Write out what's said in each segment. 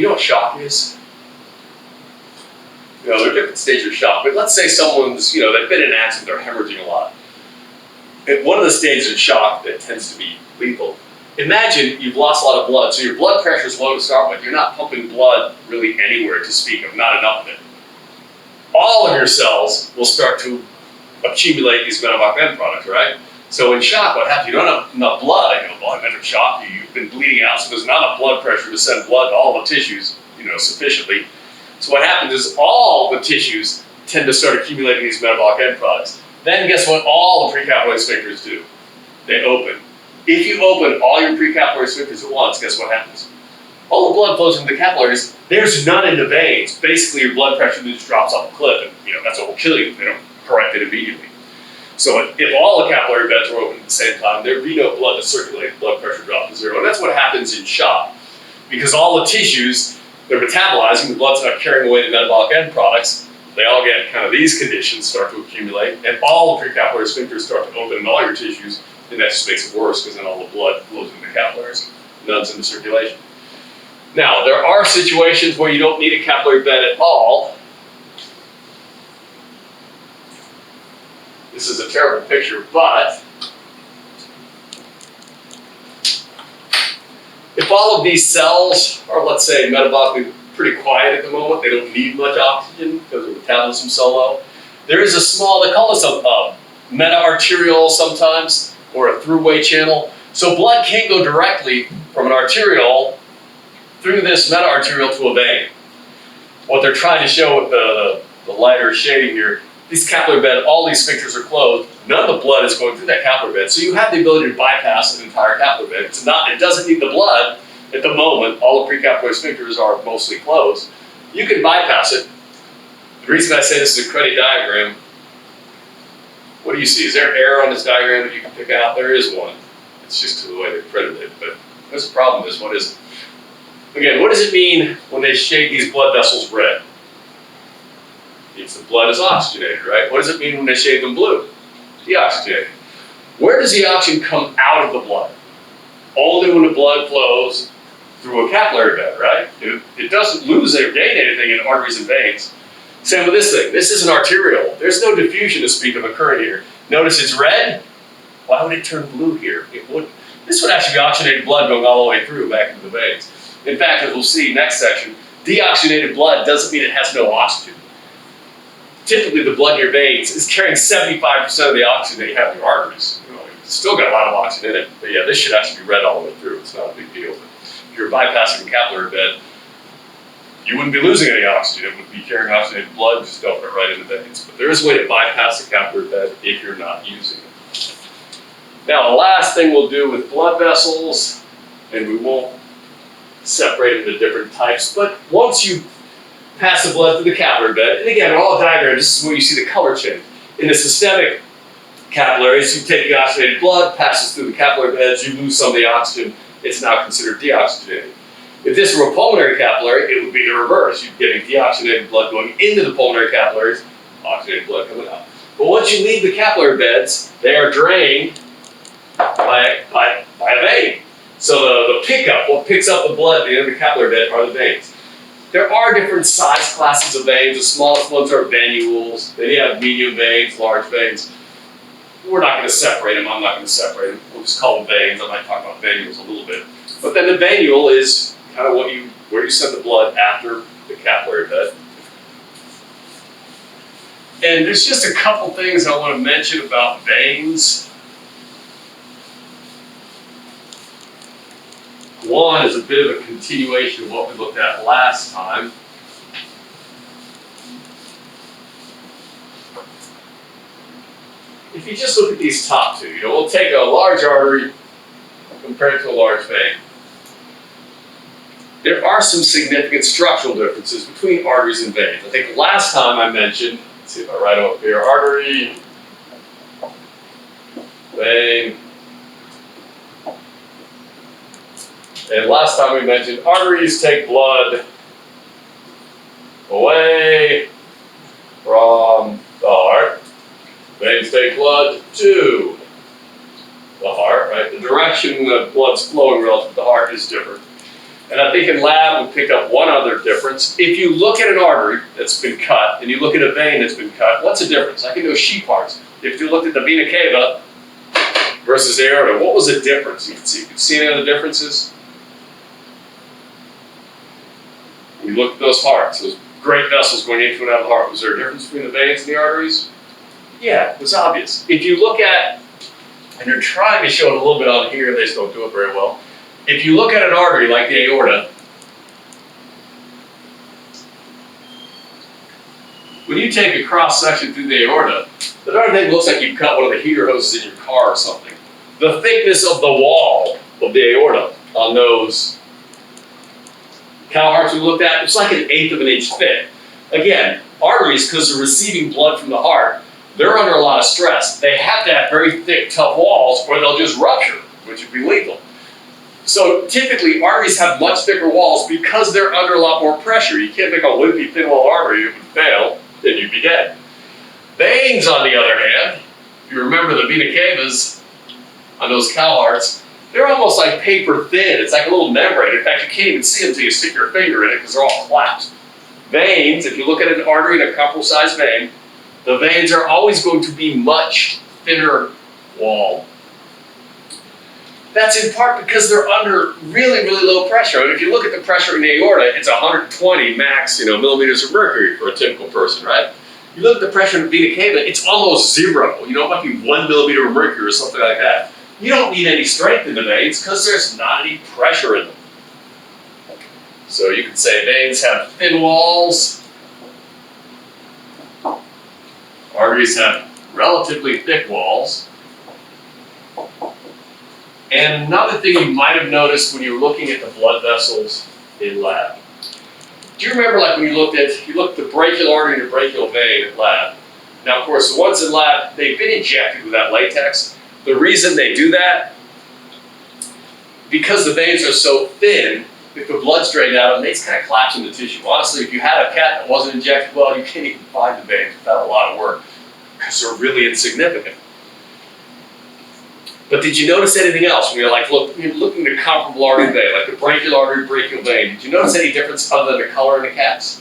You know what shock is? You know, there are different stages of shock, but let's say someone's, they've been in an accident, they're hemorrhaging a lot. And one of the stages of shock that tends to be lethal. Imagine you've lost a lot of blood, so your blood pressure is low to start with. You're not pumping blood really anywhere to speak of, not enough of it. All of your cells will start to accumulate these metabolic end products, right? So in shock, what happens? You don't have enough blood. Blood meant shock. You've been bleeding out, so there's not enough blood pressure to send blood to all the tissues, sufficiently. So what happens is all the tissues tend to start accumulating these metabolic end products. Then guess what all the precapillary sphincters do? They open. If you open all your precapillary sphincters at once, guess what happens? All the blood flows into the capillaries. There's none in the veins. Basically, your blood pressure just drops off a cliff, and that's what will kill you if they don't correct it immediately. So if all the capillary beds were open at the same time, there'd be no blood to circulate. Blood pressure dropped to zero, and that's what happens in shock, because all the tissues, they're metabolizing. The blood's not carrying away the metabolic end products. They all get kind of these conditions start to accumulate, and all the precapillary sphincters start to open in all your tissues, and that just makes it worse because then all the blood flows into the capillaries, none's into circulation. Now, there are situations where you don't need a capillary bed at all. This is a terrible picture, but if all of these cells are, let's say, metabolically pretty quiet at the moment, they don't need much oxygen because their metabolism is so low, there is a small, they call this a meta-arteriole sometimes, or a throughway channel. So blood can't go directly from an arteriole through this meta-arteriole to a vein. What they're trying to show with the lighter shading here, these capillary bed, all these sphincters are closed, none of the blood is going through that capillary bed. So you have the ability to bypass an entire capillary bed. It doesn't need the blood at the moment. All the precapillary sphincters are mostly closed. You can bypass it. The reason I say this is a Credi diagram, what do you see? Is there air on this diagram that you can pick out? There is one. It's just the way they printed it, but what's the problem is, what is it? Again, what does it mean when they shade these blood vessels red? It means the blood is oxygenated, right? What does it mean when they shade them blue? Deoxygenated. Where does the oxygen come out of the blood? Only when the blood flows through a capillary bed, right? It doesn't lose or gain anything in arteries and veins. Same with this thing. This is an arteriole. There's no diffusion to speak of occurring here. Notice it's red. Why would it turn blue here? This would actually be oxygenated blood going all the way through back into the veins. In fact, as we'll see next section, deoxygenated blood doesn't mean it has no oxygen. Typically, the blood in your veins is carrying 75% of the oxygen that you have in your arteries. It's still got a lot of oxygen in it, but yeah, this should actually be red all the way through. It's not a big deal. But if you're bypassing a capillary bed, you wouldn't be losing any oxygen. It would be carrying oxygenated blood, just dumping it right in the veins. But there is a way to bypass the capillary bed if you're not using it. Now, the last thing we'll do with blood vessels, and we won't separate into different types, but once you pass the blood through the capillary bed, and again, in all diagrams, this is where you see the color change. In the systemic capillaries, you take the oxygenated blood, passes through the capillary beds, you lose some of the oxygen, it's now considered deoxygenated. If this were a pulmonary capillary, it would be the reverse. You'd get deoxygenated blood going into the pulmonary capillaries, oxygenated blood coming out. But once you leave the capillary beds, they are drained by a vein. So the pickup, what picks up the blood at the end of the capillary bed are the veins. There are different size classes of veins. The smallest ones are venules. Then you have medium veins, large veins. We're not going to separate them. I'm not going to separate them. We'll just call them veins. I might talk about venules a little bit. But then the venule is kind of where you send the blood after the capillary bed. And there's just a couple things I want to mention about veins. One is a bit of a continuation of what we looked at last time. If you just look at these top two, we'll take a large artery, compare it to a large vein. There are some significant structural differences between arteries and veins. I think last time I mentioned, let's see if I write up here, artery, vein, and last time we mentioned arteries take blood away from the heart. Veins take blood to the heart, right? The direction the blood's flowing relative to the heart is different. And I think in lab we picked up one other difference. If you look at an artery that's been cut and you look at a vein that's been cut, what's the difference? I can do sheet parts. If you looked at the vena cava versus the aorta, what was the difference? You can see any other differences? When you look at those hearts, those great vessels going into and out of the heart, was there a difference between the veins and the arteries? Yeah, it was obvious. If you look at, and they're trying to show it a little bit on here, they just don't do it very well. If you look at an artery like the aorta, when you take a cross section through the aorta, the darn thing looks like you've cut one of the heater hoses in your car or something. The thickness of the wall of the aorta on those cow hearts we looked at, it's like 1/8 of an inch thick. Again, arteries, because they're receiving blood from the heart, they're under a lot of stress. They have to have very thick, tough walls or they'll just rupture, which would be lethal. So typically, arteries have much thicker walls because they're under a lot more pressure. You can't make a wimpy, thin-wall artery, it would fail, then you'd be dead. Veins, on the other hand, if you remember the vena cavas on those cow hearts, they're almost like paper thin. It's like a little membrane. In fact, you can't even see them until you stick your finger in it because they're all collapsed. Veins, if you look at an artery and a comparable-sized vein, the veins are always going to be much thinner walled. That's in part because they're under really, really low pressure. And if you look at the pressure in the aorta, it's 120 max, millimeters of mercury for a typical person, right? You look at the pressure in the vena cava, it's almost 0. It might be 1 millimeter of mercury or something like that. You don't need any strength in the veins because there's not any pressure in them. So you could say veins have thin walls. Arteries have relatively thick walls. And another thing you might have noticed when you were looking at the blood vessels in lab. Do you remember when you looked at the brachial artery and the brachial vein in lab? Now, of course, the ones in lab, they've been injected with that latex. The reason they do that, because the veins are so thin, if the blood's drained out of them, they just kind of collapse in the tissue. Honestly, if you had a cat that wasn't injected well, you can't even find the veins without a lot of work because they're really insignificant. But did you notice anything else when you're looking at a comparable artery vein, like the brachial artery, brachial vein? Did you notice any difference other than the color in the cats?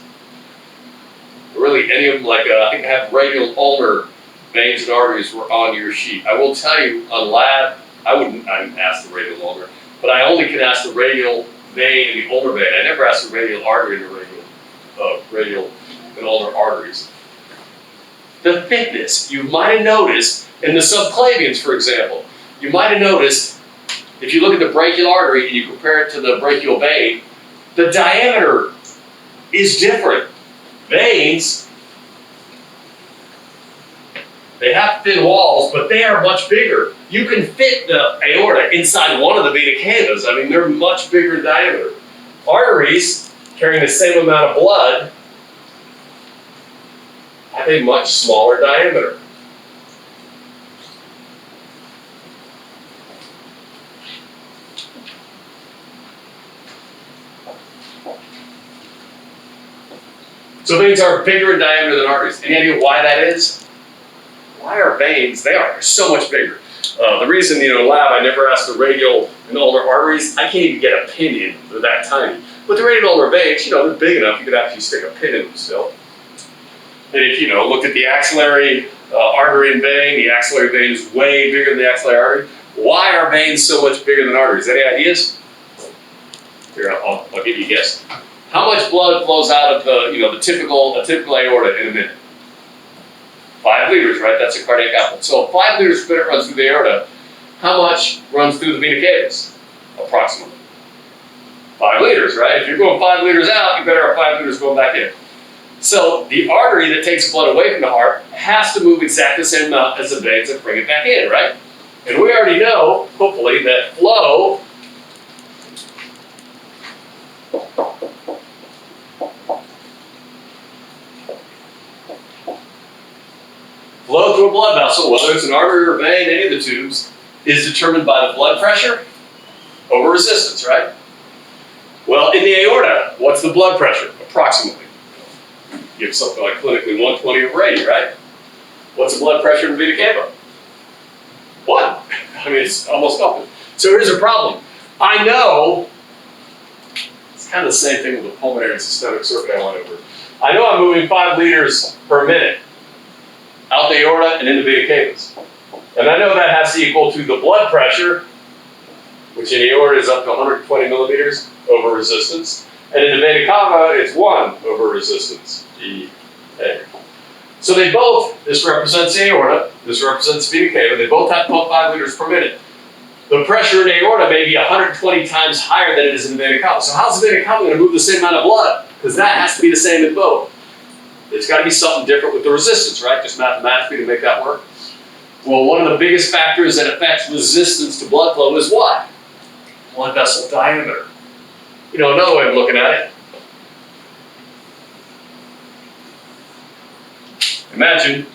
Really, any of them, I think I have radial ulnar veins and arteries were on your sheet. I will tell you, on lab, I didn't ask the radial ulnar, but I only can ask the radial vein and the ulnar vein. I never asked the radial artery and the radial and ulnar arteries. The thickness, you might have noticed in the subclavians, for example. You might have noticed, if you look at the brachial artery and you compare it to the brachial vein, the diameter is different. Veins, they have thin walls, but they are much bigger. You can fit the aorta inside one of the vena cavas. I mean, they're much bigger in diameter. Arteries, carrying the same amount of blood, have a much smaller diameter. So veins are bigger in diameter than arteries. Any idea why that is? Why are veins? They are so much bigger. The reason, in lab, I never asked the radial and ulnar arteries. I can't even get a pin in. They're that tiny. But the radial ulnar veins, they're big enough. You could actually stick a pin in them still. And if you looked at the axillary artery and vein, the axillary vein is way bigger than the axillary artery. Why are veins so much bigger than arteries? Any ideas? Here, I'll give you a guess. How much blood flows out of the typical aorta in a minute? 5 liters, right? That's a cardiac output. So 5 liters per minute runs through the aorta. How much runs through the vena cavas? Approximately 5 liters, right? If you're going 5 liters out, you better have 5 liters going back in. So the artery that takes blood away from the heart has to move exactly the same amount as the veins that bring it back in, right? And we already know, hopefully, that flow through a blood vessel, whether it's an artery or vein, any of the tubes, is determined by the blood pressure over resistance, right? Well, in the aorta, what's the blood pressure, approximately? You have something like clinically 120 over 80, right? What's the blood pressure in the vena cava? 1. I mean, it's almost nothing. So here's a problem. I know kind of the same thing with the pulmonary and systemic circuit I went over. I know I'm moving 5 liters per minute out the aorta and into vena cavas. And I know that has to equal to the blood pressure, which in the aorta is up to 120 millimeters over resistance. And in the vena cava, it's 1 over resistance, EA. So they both, this represents the aorta, this represents vena cava, they both have to pump 5 liters per minute. The pressure in the aorta may be 120 times higher than it is in the vena cava. So how's the vena cava going to move the same amount of blood? Because that has to be the same in both. There's got to be something different with the resistance, right? Just mathematically to make that work. Well, one of the biggest factors that affects resistance to blood flow is what? Blood vessel diameter. You know, another way of looking at it. Imagine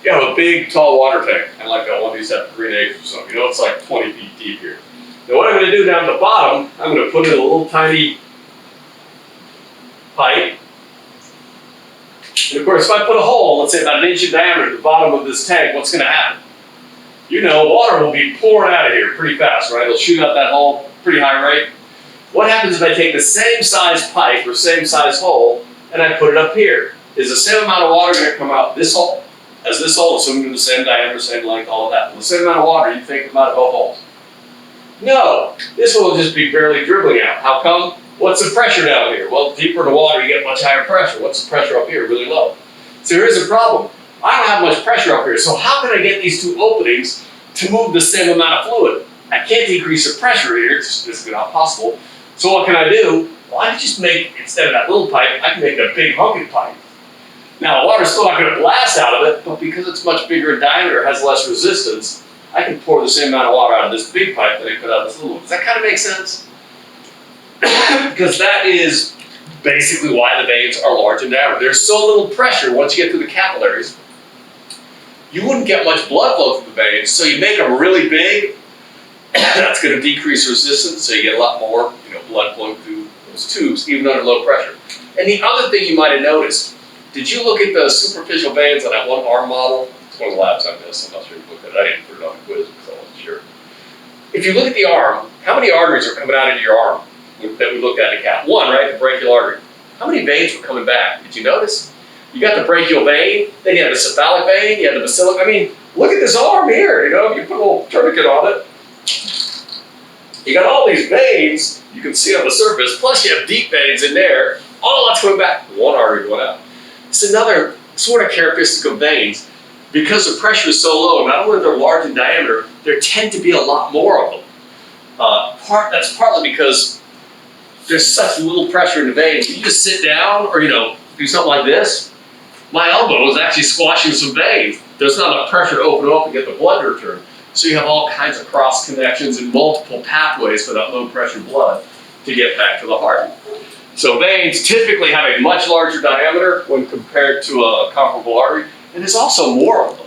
you have a big, tall water tank, and like one of these have green eggs or something. You know, it's like 20 feet deep here. Now, what I'm going to do down at the bottom, I'm going to put in a little tiny pipe. And of course, if I put a hole, let's say about 1 inch in diameter at the bottom of this tank, what's going to happen? You know, water will be pouring out of here pretty fast, right? It'll shoot out that hole pretty high rate. What happens if I take the same size pipe or same size hole and I put it up here? Is the same amount of water going to come out this hole as this hole, assuming the same diameter, same length, all of that? The same amount of water you think come out of both holes? No, this will just be barely dribbling out. How come? What's the pressure down here? Well, deeper in the water, you get much higher pressure. What's the pressure up here? Really low. So here's a problem. I don't have much pressure up here, so how can I get these two openings to move the same amount of fluid? I can't decrease the pressure here. It's just not possible. So what can I do? Well, I can just make, instead of that little pipe, I can make a big honking pipe. Now, the water's still not going to blast out of it, but because it's much bigger in diameter, it has less resistance, I can pour the same amount of water out of this big pipe that I put out of this little one. Does that kind of make sense? Because that is basically why the veins are large in diameter. There's so little pressure once you get through the capillaries, you wouldn't get much blood flow through the veins, so you make them really big, that's going to decrease resistance, so you get a lot more blood flowing through those tubes, even under low pressure. And the other thing you might have noticed, did you look at the superficial veins on that one arm model? It's one of the labs I missed. I'm not sure if you looked at it. I didn't put it on the quiz because I wasn't sure. If you look at the arm, how many arteries are coming out into your arm that we looked at in the cap? 1, right? The brachial artery. How many veins were coming back? Did you notice? You got the brachial vein, then you had the cephalic vein, you had the basilic. I mean, look at this arm here. You put a little tourniquet on it. You got all these veins you can see on the surface, plus you have deep veins in there. All that's going back. 1 artery going out. It's another sort of characteristic of veins. Because the pressure is so low, not only they're large in diameter, there tend to be a lot more of them. That's partly because there's such little pressure in the veins. You just sit down or do something like this. My elbow is actually squashing some veins. There's not enough pressure to open them up and get the blood to return. So you have all kinds of cross connections and multiple pathways for that low pressure blood to get back to the heart. So veins typically have a much larger diameter when compared to a comparable artery, and there's also more of them.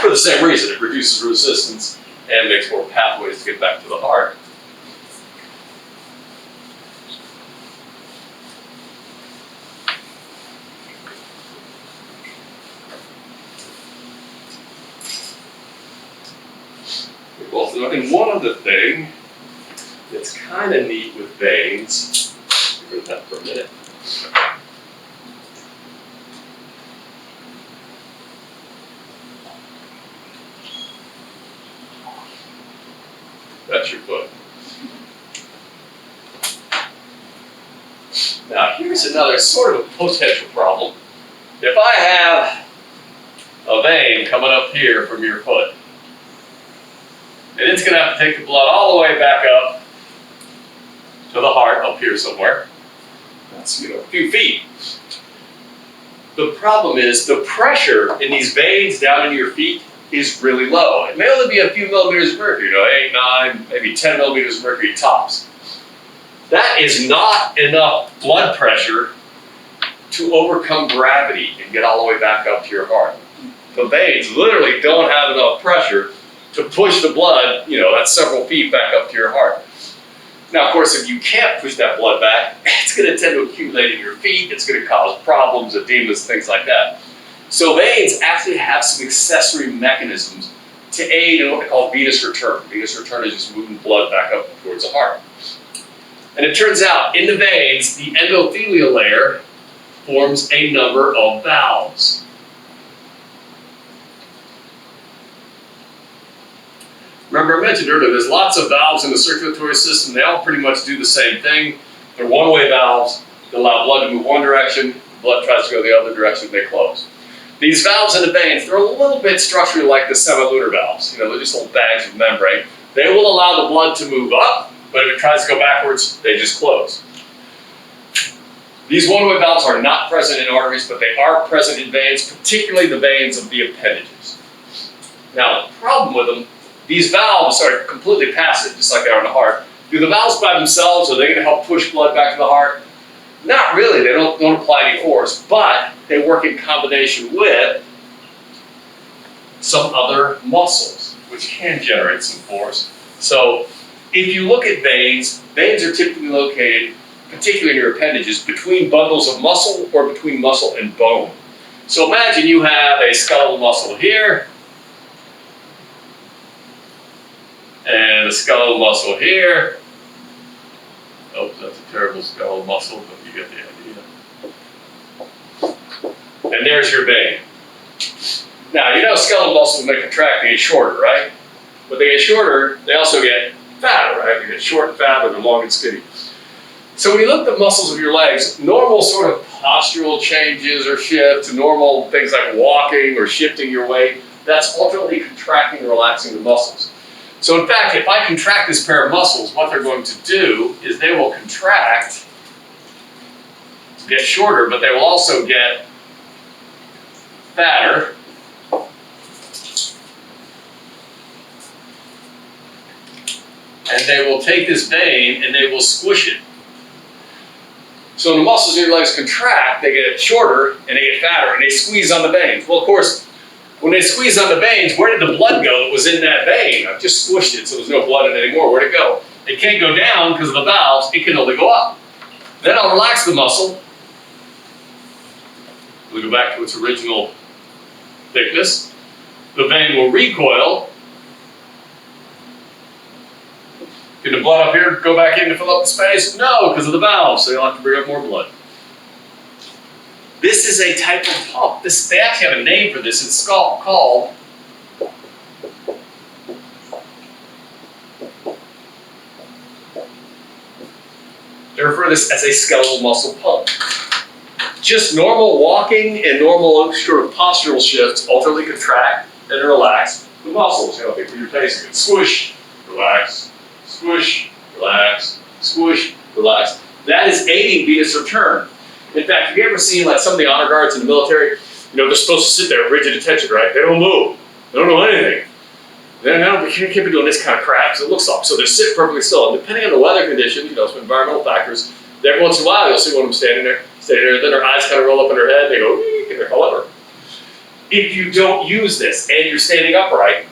For the same reason, it reduces resistance and makes more pathways to get back to the heart. Well, and one other thing that's kind of neat with veins, we're going to have for a minute. That's your foot. Now, here's another sort of a potential problem. If I have a vein coming up here from your foot, and it's going to have to take the blood all the way back up to the heart up here somewhere. That's a few feet. The problem is the pressure in these veins down in your feet is really low. It may only be a few millimeters of mercury, 8, 9, maybe 10 millimeters of mercury tops. That is not enough blood pressure to overcome gravity and get all the way back up to your heart. The veins literally don't have enough pressure to push the blood, that's several feet back up to your heart. Now, of course, if you can't push that blood back, it's going to tend to accumulate in your feet. It's going to cause problems, edemas, things like that. So veins actually have some accessory mechanisms to aid in what they call venous return. Venous return is just moving blood back up towards the heart. And it turns out, in the veins, the endothelial layer forms a number of valves. Remember, I mentioned earlier, there's lots of valves in the circulatory system. They all pretty much do the same thing. They're one-way valves. They allow blood to move one direction. Blood tries to go the other direction, they close. These valves in the veins, they're a little bit structurally like the semilunar valves. They're just little bags of membrane. They will allow the blood to move up, but if it tries to go backwards, they just close. These one-way valves are not present in arteries, but they are present in veins, particularly the veins of the appendages. Now, the problem with them, these valves are completely passive, just like they are in the heart. Do the valves by themselves, are they going to help push blood back to the heart? Not really, they don't apply any force, but they work in combination with some other muscles, which can generate some force. So if you look at veins, veins are typically located, particularly in your appendages, between bundles of muscle or between muscle and bone. So imagine you have a skeletal muscle here, and a skeletal muscle here. Oh, that's a terrible skeletal muscle, but you get the idea. And there's your vein. Now, you know skeletal muscles, when they contract, they get shorter, right? But they get shorter, they also get fatter, right? They get short and fat, or they're long and skinny. So when you look at the muscles of your legs, normal sort of postural changes or shifts, normal things like walking or shifting your weight, that's ultimately contracting and relaxing the muscles. So in fact, if I contract this pair of muscles, what they're going to do is they will contract to get shorter, but they will also get fatter. And they will take this vein and they will squish it. So when the muscles in your legs contract, they get shorter and they get fatter and they squeeze on the veins. Well, of course, when they squeeze on the veins, where did the blood go that was in that vein? I've just squished it so there's no blood in it anymore. Where'd it go? It can't go down because of the valves. It can only go up. Then I'll relax the muscle. It'll go back to its original thickness. The vein will recoil. Can the blood up here go back in to fill up the space? No, because of the valves, so you'll have to bring up more blood. This is a type of pump. They actually have a name for this. It's called they refer to this as a skeletal muscle pump. Just normal walking and normal sort of postural shifts alternately contract and relax the muscles. You know, people you're tasting it. Squish, relax, squish, relax, squish, relax. That is aiding venous return. In fact, have you ever seen like some of the honor guards in the military? They're supposed to sit there, rigid attention, right? They don't move. They don't know anything. They can't be doing this kind of crap because it looks off. So they're sitting perfectly still. And depending on the weather conditions, some environmental factors, every once in a while you'll see one of them standing there, then their eyes kind of roll up in their head, and they go, eek, and they fall over. If you don't use this and you're standing upright,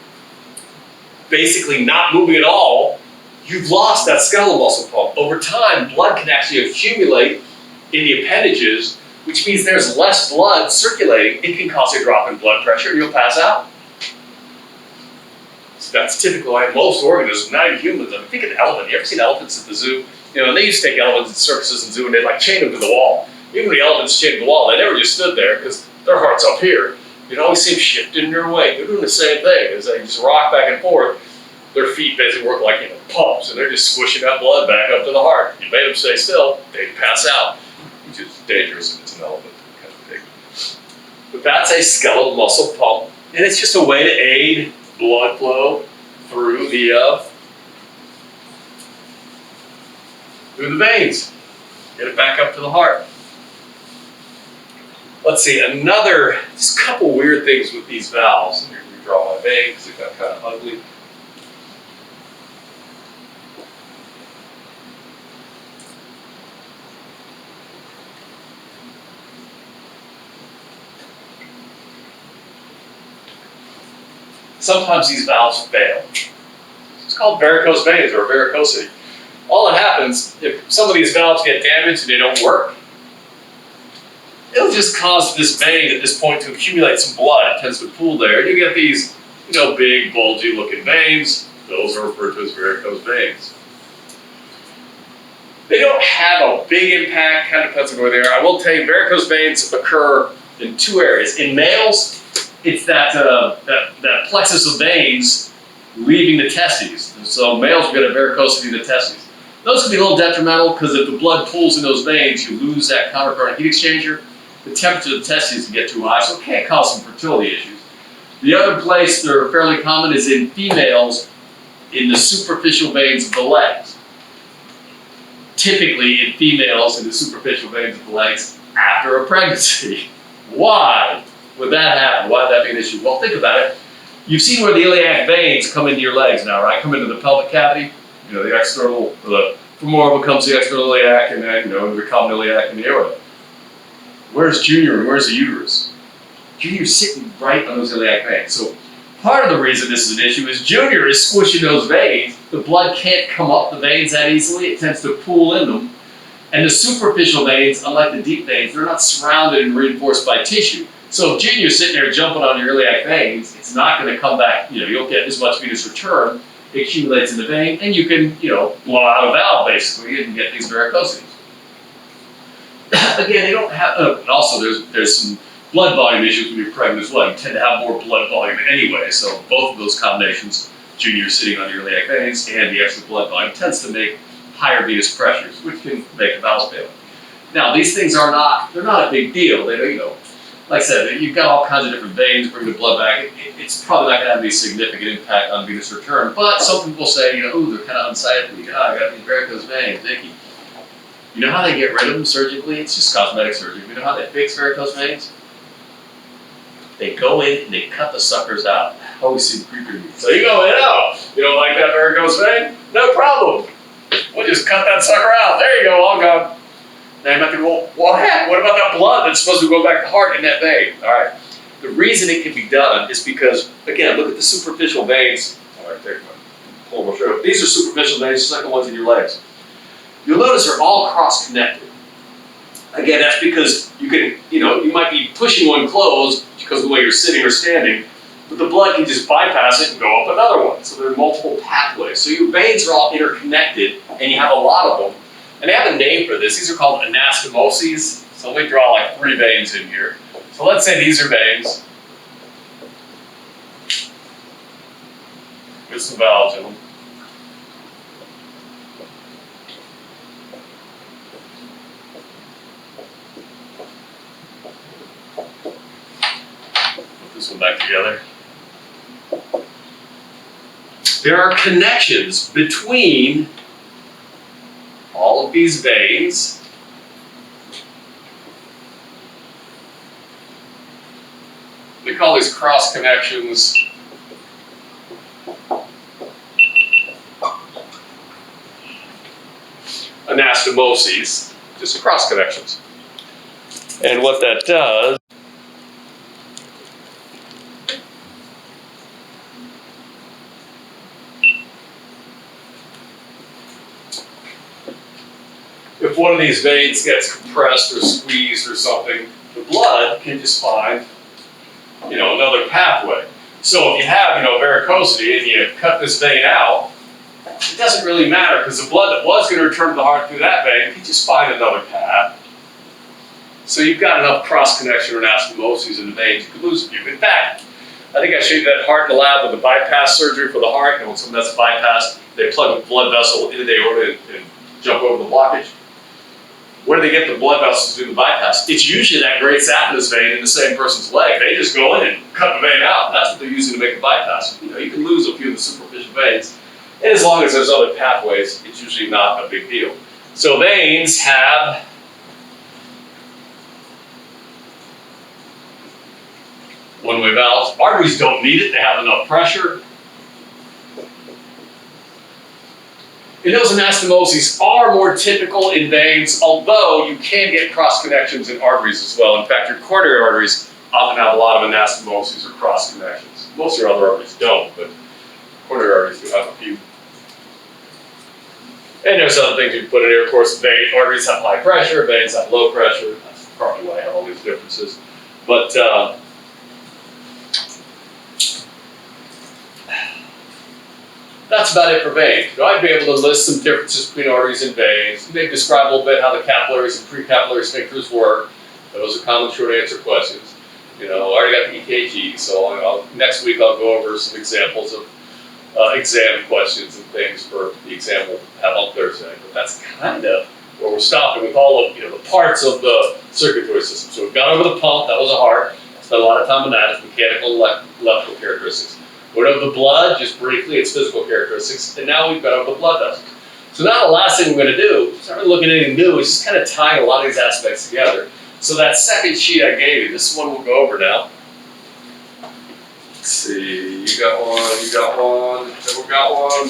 basically not moving at all, you've lost that skeletal muscle pump. Over time, blood can actually accumulate in the appendages, which means there's less blood circulating. It can cause a drop in blood pressure and you'll pass out. So that's typical in most organisms, not even humans. I mean, think of an elephant. You ever seen elephants at the zoo? They used to take elephants in circuses and zoo and they'd chain them to the wall. Even when the elephants chained to the wall, they never just stood there because their heart's up here. You'd always see them shifting their weight. They're doing the same thing as they just rock back and forth. Their feet basically work like pumps and they're just squishing that blood back up to the heart. You made them stay still, they'd pass out. Which is dangerous if it's an elephant kind of thing. But that's a skeletal muscle pump, and it's just a way to aid blood flow through the veins. Get it back up to the heart. Let's see, just a couple weird things with these valves. Let me redraw my vein because it got kind of ugly. Sometimes these valves fail. It's called varicose veins or varicosity. All that happens, if some of these valves get damaged and they don't work, it'll just cause this vein at this point to accumulate some blood. It tends to pool there. And you get these big, bulgy looking veins. Those are referred to as varicose veins. They don't have a big impact, kind of depends on where they are. I will tell you, varicose veins occur in two areas. In males, it's that plexus of veins leaving the testes. And so males will get a varicosity in the testes. Those can be a little detrimental because if the blood pools in those veins, you lose that countercurrent heat exchanger. The temperature of the testes can get too high, so it can cause some fertility issues. The other place they're fairly common is in females in the superficial veins of the legs. Typically in females in the superficial veins of the legs after a pregnancy. Why would that happen? Why would that be an issue? Well, think about it. You've seen where the iliac veins come into your legs now, right? Come into the pelvic cavity. The external, the femoral becomes the external iliac, and then, the common iliac and the aorta. Where's Junior and where's the uterus? Junior's sitting right on those iliac veins. So part of the reason this is an issue is Junior is squishing those veins. The blood can't come up the veins that easily. It tends to pool in them. And the superficial veins, unlike the deep veins, they're not surrounded and reinforced by tissue. So if Junior's sitting there jumping on your iliac veins, it's not going to come back. You don't get as much venous return. It accumulates in the vein, and you can, blow out a valve basically and get these varicosities. Again, they don't have. And also, there's some blood volume issues when you're pregnant as well. You tend to have more blood volume anyway, so both of those combinations, Junior sitting on your iliac veins and the extra blood volume, tends to make higher venous pressures, which can make the valves fail. Now, these things they're not a big deal. They, like I said, you've got all kinds of different veins, bring the blood back. It's probably not going to have any significant impact on venous return, but some people say, ooh, they're kind of unsightly. I got these varicose veins, icky. You know how they get rid of them surgically? It's just cosmetic surgery. You know how they fix varicose veins? They go in and they cut the suckers out. I always seem creepy to me. So you go in, you don't like that varicose vein? No problem. We'll just cut that sucker out. There you go, all gone. Now you might think, well, heck, what about that blood that's supposed to go back to the heart in that vein? All right. The reason it can be done is because, again, look at the superficial veins. All right, pull them through. These are superficial veins, just like the ones in your legs. You'll notice they're all cross-connected. Again, that's because you can, you might be pushing one closed because of the way you're sitting or standing, but the blood can just bypass it and go up another one. So there are multiple pathways. So your veins are all interconnected, and you have a lot of them. And they have a name for this. These are called anastomoses. So let me draw like 3 veins in here. So let's say these are veins with some valves in them. Put this one back together. There are connections between all of these veins. We call these cross connections anastomoses, just cross connections. And what that does, if one of these veins gets compressed or squeezed or something, the blood can just find, another pathway. So if you have, varicosity and you cut this vein out, it doesn't really matter because the blood that was going to return to the heart through that vein can just find another path. So you've got enough cross-connection or anastomoses in the veins, you could lose a few. In fact, I think I showed you that heart in the lab with the bypass surgery for the heart. When someone that's bypassed, they plug a blood vessel into the aorta and jump over the blockage. Where do they get the blood vessels to do the bypass? It's usually that great saphenous vein in the same person's leg. They just go in and cut the vein out. That's what they're using to make the bypass. You can lose a few of the superficial veins. And as long as there's other pathways, it's usually not a big deal. So veins have one-way valves. Arteries don't need it. They have enough pressure. And those anastomoses are more typical in veins, although you can get cross connections in arteries as well. In fact, your coronary arteries often have a lot of anastomoses or cross connections. Most of your other arteries don't, but coronary arteries do have a few. And there's other things you can put in here. Of course, arteries have high pressure, veins have low pressure. That's probably why I have all these differences. But that's about it for veins. I'd be able to list some differences between arteries and veins, maybe describe a little bit how the capillaries and precapillary sphincters work. Those are common short answer questions. I already got the EKG, so next week I'll go over some examples of exam questions and things for the exam we'll have on Thursday. But that's kind of where we're stopping with all of the parts of the circulatory system. So we've gone over the pump, that was a heart. Spent a lot of time on that, its mechanical and electrical characteristics. Went over the blood, just briefly, its physical characteristics, and now we've got over the blood vessels. So now the last thing we're going to do, it's not really looking at anything new, it's just kind of tying a lot of these aspects together. So that second sheet I gave you, this one we'll go over now. Let's see, you got one, then we got one.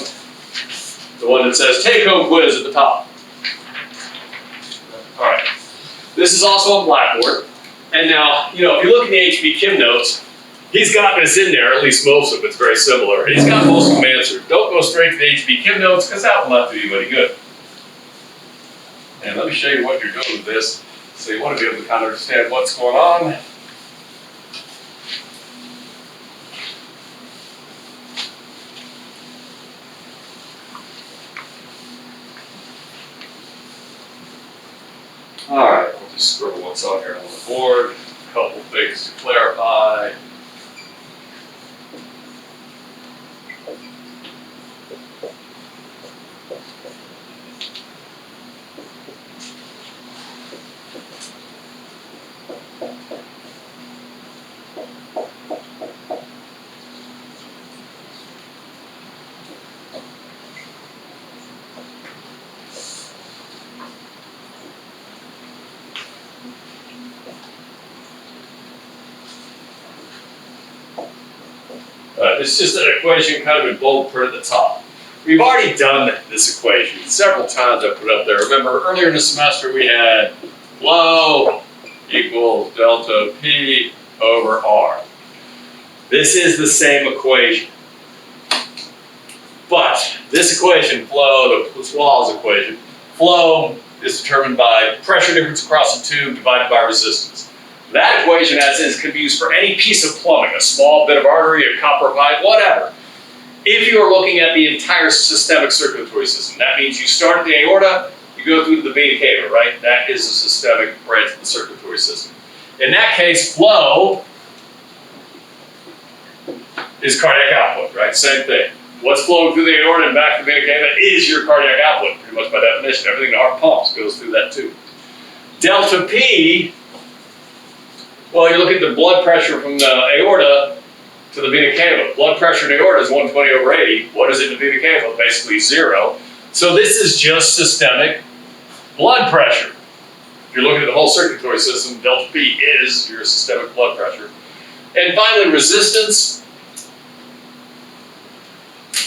The one that says take-home quiz at the top. All right, this is also on Blackboard. And now, if you look in the HB Kim notes, he's got this in there, at least most of it's very similar. And he's got most of them answered. Don't go straight to the HB Kim notes, because that will not do you any good. And let me show you what you're doing with this. So you want to be able to kind of understand what's going on. All right, we'll just scribble what's on here on the board. A couple things to clarify. It's just an equation kind of in bold print at the top. We've already done this equation several times. I put it up there. Remember, earlier in the semester we had flow equals delta P over R. This is the same equation. But this equation, flow, the Swallows equation, flow is determined by pressure difference across the tube divided by resistance. That equation, as is, can be used for any piece of plumbing, a small bit of artery, a copper pipe, whatever. If you are looking at the entire systemic circulatory system, that means you start at the aorta, you go through to the vena cava, right? That is a systemic branch of the circulatory system. In that case, flow is cardiac output, right? Same thing. What's flowing through the aorta and back to the vena cava is your cardiac output, pretty much by definition. Everything the heart pumps goes through that too. Delta P, well, you look at the blood pressure from the aorta to the vena cava. Blood pressure in the aorta is 120 over 80. What is it in the vena cava? Basically 0. So this is just systemic blood pressure. If you're looking at the whole circulatory system, delta P is your systemic blood pressure. And finally, resistance.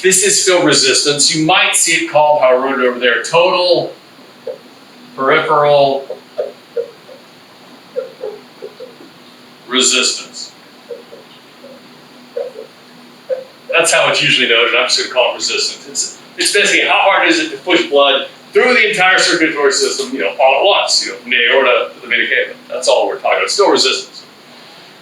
This is still resistance. You might see it called, how I wrote it over there, total peripheral resistance. That's how it's usually noted. I'm just going to call it resistance. It's basically how hard is it to push blood through the entire circulatory system, all at once, from the aorta to the vena cava. That's all we're talking about. It's still resistance.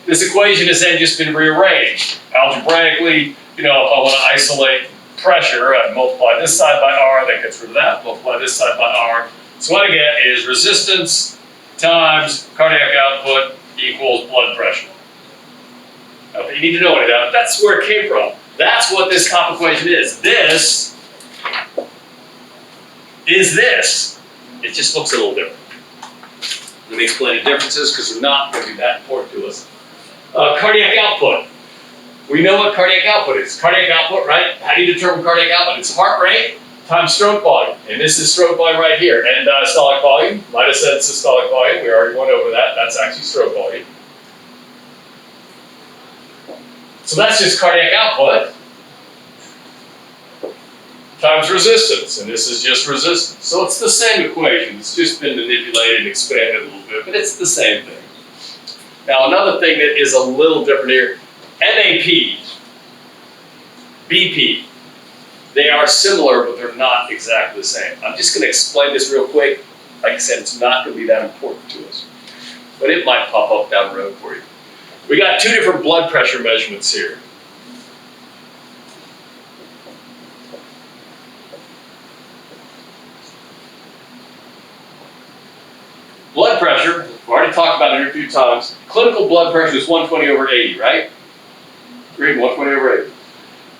This equation has then just been rearranged algebraically. If I want to isolate pressure, I multiply this side by R, that gets rid of that. Multiply this side by R. So what I get is resistance times cardiac output equals blood pressure. Now, you need to know any of that, but that's where it came from. That's what this comp equation is. This is this. It just looks a little different. Let me explain the differences because they're not going to be that important to us. Cardiac output. We know what cardiac output is. Cardiac output, right? How do you determine cardiac output? It's heart rate times stroke volume. And this is stroke volume right here. And diastolic volume. Might have said systolic volume. We already went over that. That's actually stroke volume. So that's just cardiac output times resistance, and this is just resistance. So it's the same equation. It's just been manipulated and expanded a little bit, but it's the same thing. Now another thing that is a little different here, MAP, BP, they are similar, but they're not exactly the same. I'm just going to explain this real quick. Like I said, it's not going to be that important to us, but it might pop up down the road for you. We got two different blood pressure measurements here. times. Clinical blood pressure is 120 over 80, right? Great, 120 over 80.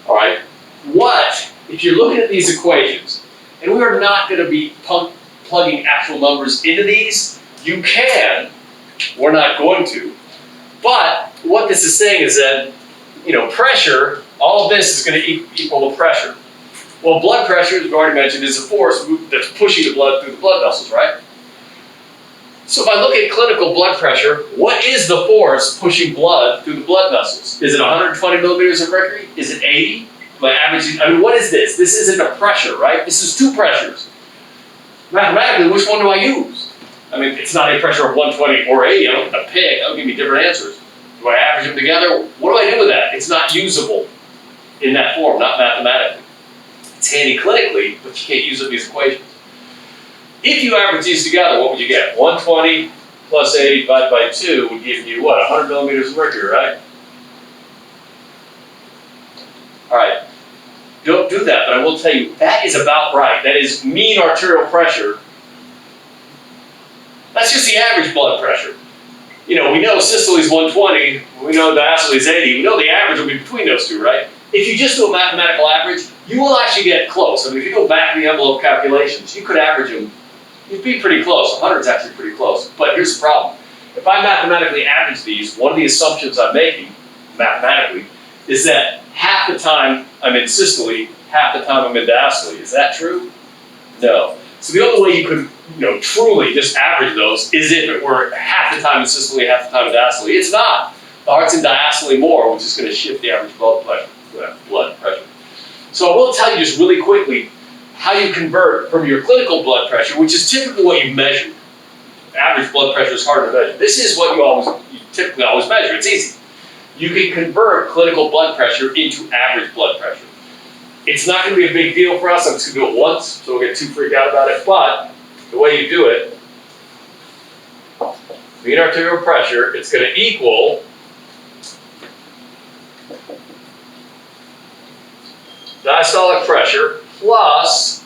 All right. What, if you're looking at these equations, and we are not going to be plugging actual numbers into these, you can, we're not going to, but what this is saying is that, pressure, all of this is going to equal the pressure. Well, blood pressure, as we've already mentioned, is a force that's pushing the blood through the blood vessels, right? So if I look at clinical blood pressure, what is the force pushing blood through the blood vessels? Is it 120 millimeters of mercury? Is it 80? My average, what is this? This isn't a pressure, right? This is two pressures. Mathematically, which one do I use? It's not a pressure of 120 or 80. I don't have to pick. That'll give me different answers. Do I average them together? What do I do with that? It's not usable in that form, not mathematically. It's handy clinically, but you can't use it in these equations. If you average these together, what would you get? 120 plus 80 divided by 2 would give you, what, 100 millimeters of mercury, right? All right. Don't do that, but I will tell you, that is about right. That is mean arterial pressure. That's just the average blood pressure. We know systole is 120, we know diastole is 80, we know the average will be between those two, right? If you just do a mathematical average, you will actually get close. If you go back to the envelope calculations, you could average them, you'd be pretty close. 100 is actually pretty close. But here's the problem. If I mathematically average these, one of the assumptions I'm making, mathematically, is that half the time I'm in systole, half the time I'm in diastole. Is that true? No. So the only way you could, truly just average those is if it were half the time in systole, half the time in diastole. It's not. The heart's in diastole more, which is going to shift the average blood pressure. So I will tell you just really quickly how you convert from your clinical blood pressure, which is typically what you measure. Average blood pressure is hard to measure. This is what you typically always measure. It's easy. You can convert clinical blood pressure into average blood pressure. It's not going to be a big deal for us. I'm just going to do it once, so we'll get too freaked out about it. But the way you do it, mean arterial pressure, it's going to equal diastolic pressure plus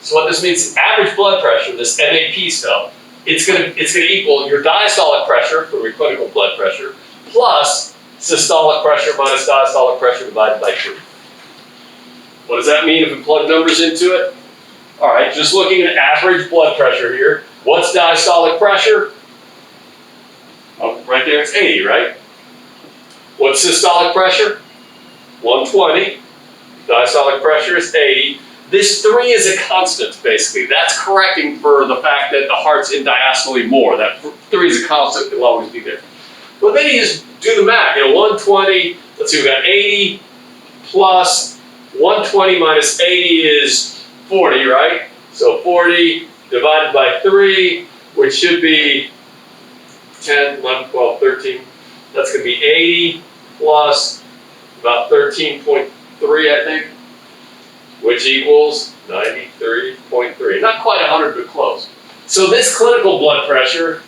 so what this means, average blood pressure, this MAP stuff, it's gonna equal your diastolic pressure from your clinical blood pressure plus systolic pressure minus diastolic pressure divided by 3. What does that mean if we plug numbers into it? All right, just looking at average blood pressure here. What's diastolic pressure? Oh, right there, it's 80, right? What's systolic pressure? 120. Diastolic pressure is 80. This 3 is a constant, basically. That's correcting for the fact that the heart's in diastole more. That 3 is a constant, it'll always be there. But then you just do the math. 120, let's see, we got 80 plus 120 minus 80 is 40, right? So 40 divided by 3, which should be 10, 11, 12, 13. That's going to be 80 plus about 13.3, I think, which equals 93.3. Not quite 100, but close. So this clinical blood pressure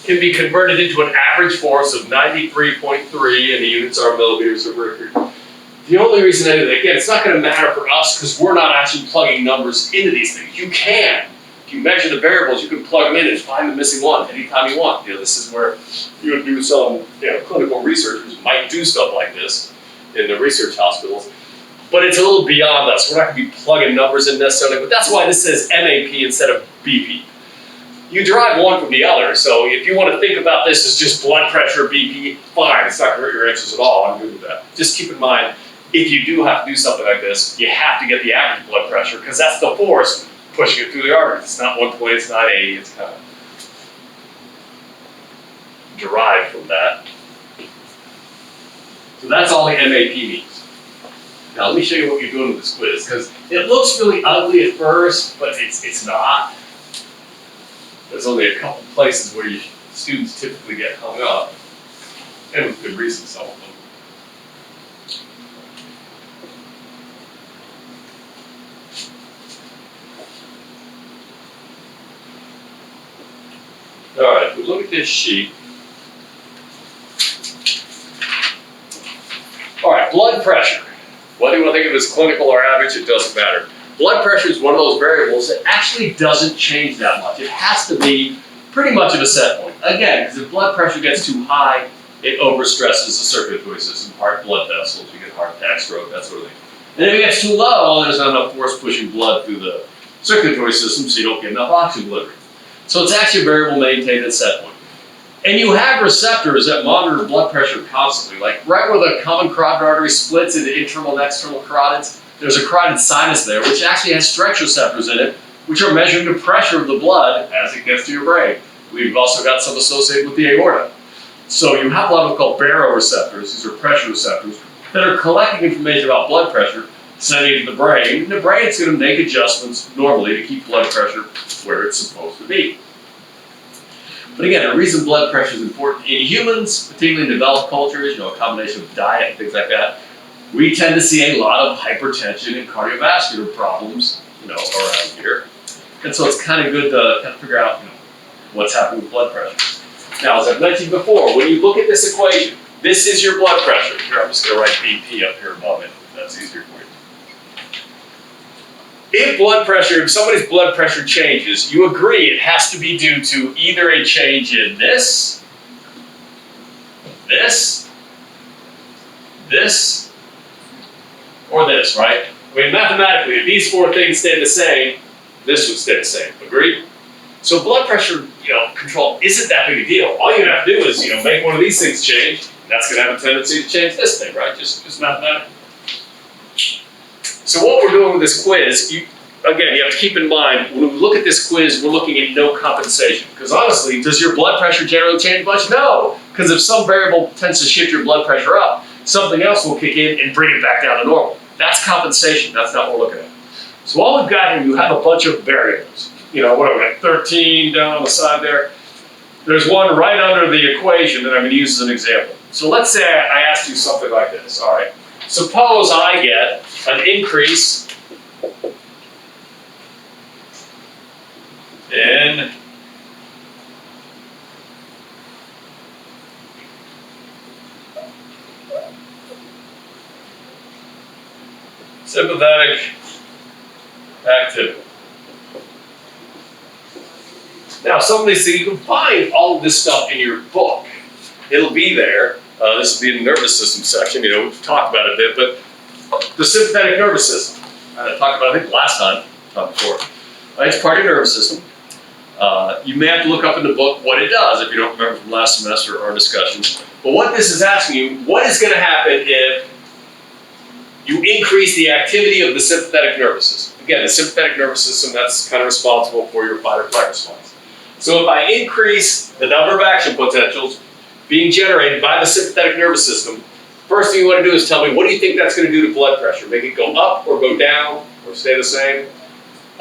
can be converted into an average force of 93.3, and the units are millimeters of mercury. The only reason I do that, again, it's not going to matter for us because we're not actually plugging numbers into these things. You can. If you measure the variables, you can plug them in and find the missing one anytime you want. This is where you would do some, clinical researchers might do stuff like this in the research hospitals. But it's a little beyond us. We're not going to be plugging numbers in necessarily, but that's why this says MAP instead of BP. You derive one from the other, so if you want to think about this as just blood pressure, BP, fine, it's not going to hurt your answers at all, I'm good with that. Just keep in mind, if you do have to do something like this, you have to get the average blood pressure, because that's the force pushing it through the arteries. It's not 120, it's not 80, it's kind of derived from that. So that's all the MAP means. Now let me show you what you're doing with this quiz, because it looks really ugly at first, but it's not. There's only a couple places where students typically get hung up, and with good reason, some of them. we look at this sheet. All right, blood pressure. Whether you want to think of it as clinical or average, it doesn't matter. Blood pressure is one of those variables that actually doesn't change that much. It has to be pretty much of a set point. Again, because if blood pressure gets too high, it overstresses the circulatory system, heart, blood vessels, you get heart attack, stroke, that sort of thing. And if it gets too low, there's not enough force pushing blood through the circulatory system, so you don't get enough oxygen delivery. So it's actually a variable maintained at set point. And you have receptors that monitor blood pressure constantly, like right where the common carotid artery splits into internal and external carotids, there's a carotid sinus there, which actually has stretch receptors in it, which are measuring the pressure of the blood as it gets to your brain. We've also got some associated with the aorta. So you have a lot of called baroreceptors, these are pressure receptors, that are collecting information about blood pressure, sending it to the brain, and the brain's going to make adjustments normally to keep blood pressure where it's supposed to be. But again, the reason blood pressure is important in humans, particularly in developed cultures, a combination of diet and things like that, we tend to see a lot of hypertension and cardiovascular problems, around here. And so it's kind of good to kind of figure out, what's happening with blood pressure. Now, as I've mentioned before, when you look at this equation, this is your blood pressure. Here, I'm just going to write BP up here above it. That's easier for you. If somebody's blood pressure changes, you agree it has to be due to either a change in this, or this, right? I mean, mathematically, if these four things stay the same, this would stay the same. Agreed? So blood pressure, control isn't that big a deal. All you have to do is, make one of these things change. And that's going to have a tendency to change this thing, right? Just mathematically. So what we're doing with this quiz, you have to keep in mind, when we look at this quiz, we're looking at no compensation. Because honestly, does your blood pressure generally change much? No. Because if some variable tends to shift your blood pressure up, something else will kick in and bring it back down to normal. That's compensation. That's not what we're looking at. So all we've got here, you have a bunch of variables. What have we got? 13 down on the side there. There's one right under the equation that I'm going to use as an example. So let's say I asked you something like this. All right. Suppose I get an increase in sympathetic activity. Now, some of these things, you can find all of this stuff in your book. It'll be there. This will be in the nervous system section. We've talked about it a bit, but the sympathetic nervous system. I talked about it, I think, last time, before. It's part of your nervous system. You may have to look up in the book what it does if you don't remember from last semester or our discussions. But what this is asking you, what is going to happen if you increase the activity of the sympathetic nervous system? Again, the sympathetic nervous system, that's kind of responsible for your fight or flight response. So if I increase the number of action potentials being generated by the sympathetic nervous system, first thing you want to do is tell me, what do you think that's going to do to blood pressure? Make it go up or go down or stay the same?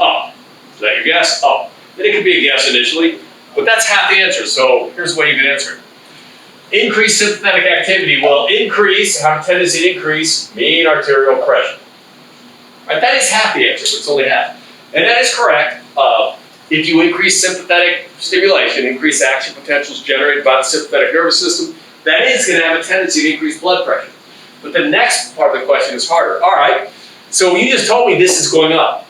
Up. Is that your guess? Up. And it could be a guess initially, but that's half the answer. So here's the way you can answer it. Increased sympathetic activity will have a tendency to increase mean arterial pressure. Right, that is half the answer, but it's only half. And that is correct. If you increase sympathetic stimulation, increase action potentials generated by the sympathetic nervous system, that is going to have a tendency to increase blood pressure. But the next part of the question is harder. All right, so you just told me this is going up.